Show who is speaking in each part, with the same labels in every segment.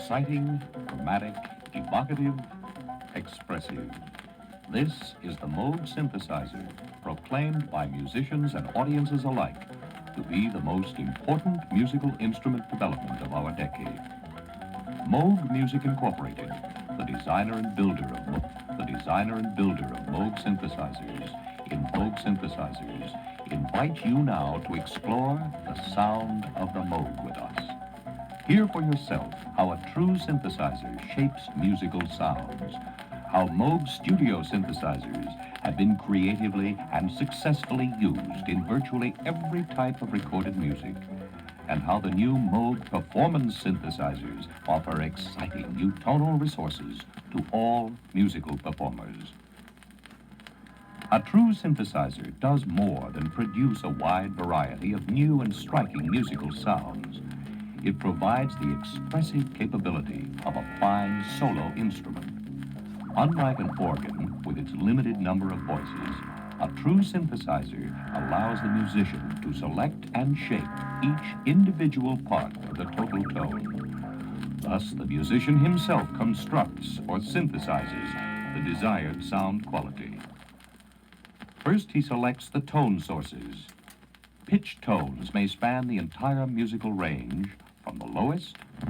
Speaker 1: Exciting, dramatic, evocative, expressive. This is the Moog synthesizer, proclaimed by musicians and audiences alike to be the most important musical instrument development of our decade. Moog Music Incorporated, the designer and builder of Moog synthesizers, invite you now to explore the sound of the Moog with us. Hear for yourself how a true synthesizer shapes musical sounds, how Moog studio synthesizers have been creatively and successfully used in virtually every type of recorded music, and how the new Moog performance synthesizers offer exciting new tonal resources to all musical performers. A true synthesizer does more than produce a wide variety of new and striking musical sounds. It provides the expressive capability of a fine solo instrument. Unlike an organ with its limited number of voices, a true synthesizer allows the musician to select and shape each individual part of the total tone. Thus, the musician himself constructs or synthesizes the desired sound quality. First, he selects the tone sources. Pitch tones may span the entire musical range from the lowest to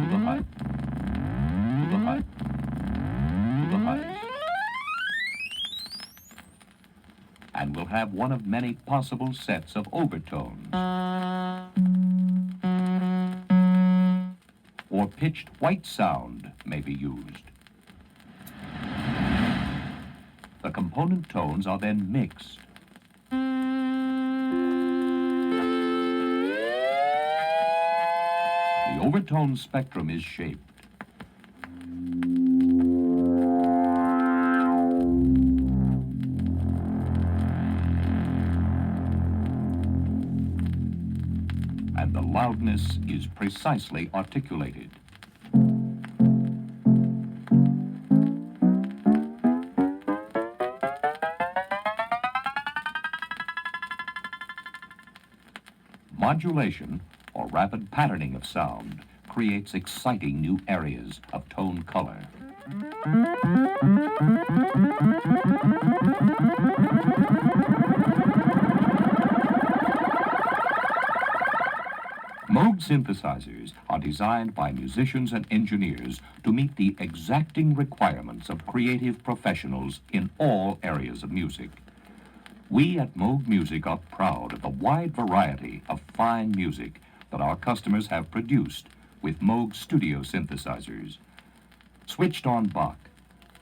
Speaker 1: the highest, to the highest. And will have one of many possible sets of overtones, or pitched white sound may be used. The component tones are then mixed. The overtone spectrum is shaped. And the loudness is precisely articulated. Modulation, or rapid patterning of sound, creates exciting new areas of tone color. Moog synthesizers are designed by musicians and engineers to meet the exacting requirements of creative professionals in all areas of music. We at Moog Music are proud of the wide variety of fine music that our customers have produced with Moog studio synthesizers. Switched on Bach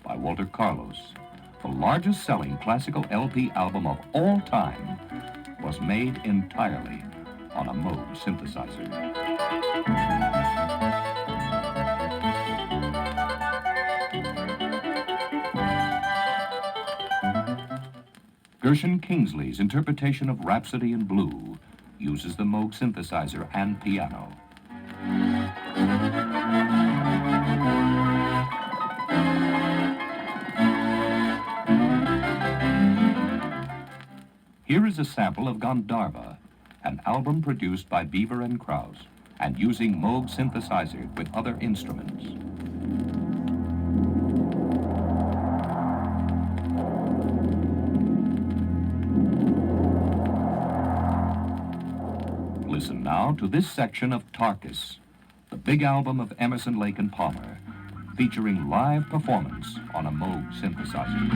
Speaker 1: by Walter Carlos, the largest selling classical LP album of all time, was made entirely on a Moog synthesizer. Gershon Kingsley's interpretation of Rhapsody in Blue uses the Moog synthesizer and piano. Here is a sample of Gandharva, an album produced by Beaver and Krause and using Moog synthesizer with other instruments. Listen now to this section of Tarkus, the big album of Emerson, Lake and Palmer, featuring live performance on a Moog synthesizer.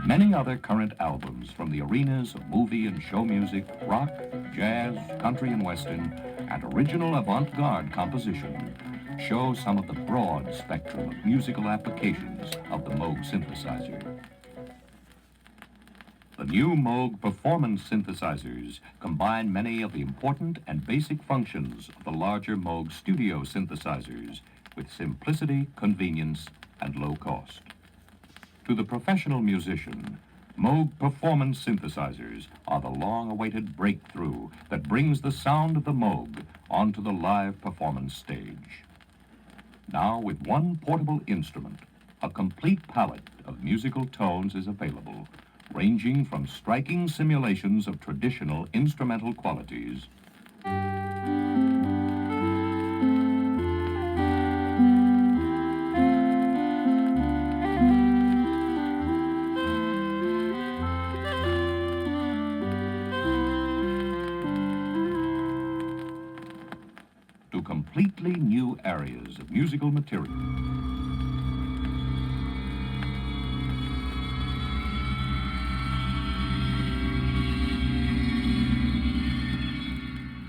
Speaker 1: Many other current albums from the arenas of movie and show music, rock, jazz, country and western, and original avant-garde composition show some of the broad spectrum of musical applications of the Moog synthesizer. The new Moog performance synthesizers combine many of the important and basic functions of the larger Moog studio synthesizers with simplicity, convenience, and low cost. To the professional musician, Moog performance synthesizers are the long-awaited breakthrough that brings the sound of the Moog onto the live performance stage. Now, with one portable instrument, a complete palette of musical tones is available, ranging from striking simulations of traditional instrumental qualities to completely new areas of musical material.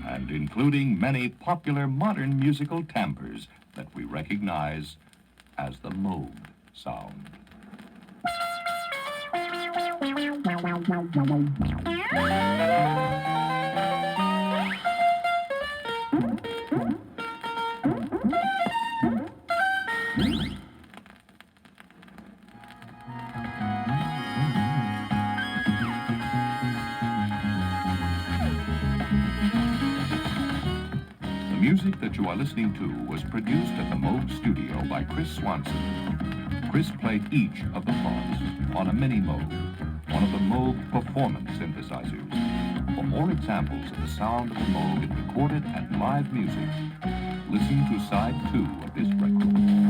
Speaker 1: And including many popular modern musical timbres that we recognize as the Moog sound. The music that you are listening to was produced at the Moog studio by Chris Swanson. Chris played each of the parts on a mini Moog, one of the Moog performance synthesizers. For more examples of the sound of the Moog in recorded and live music, listen to side 2 of this record.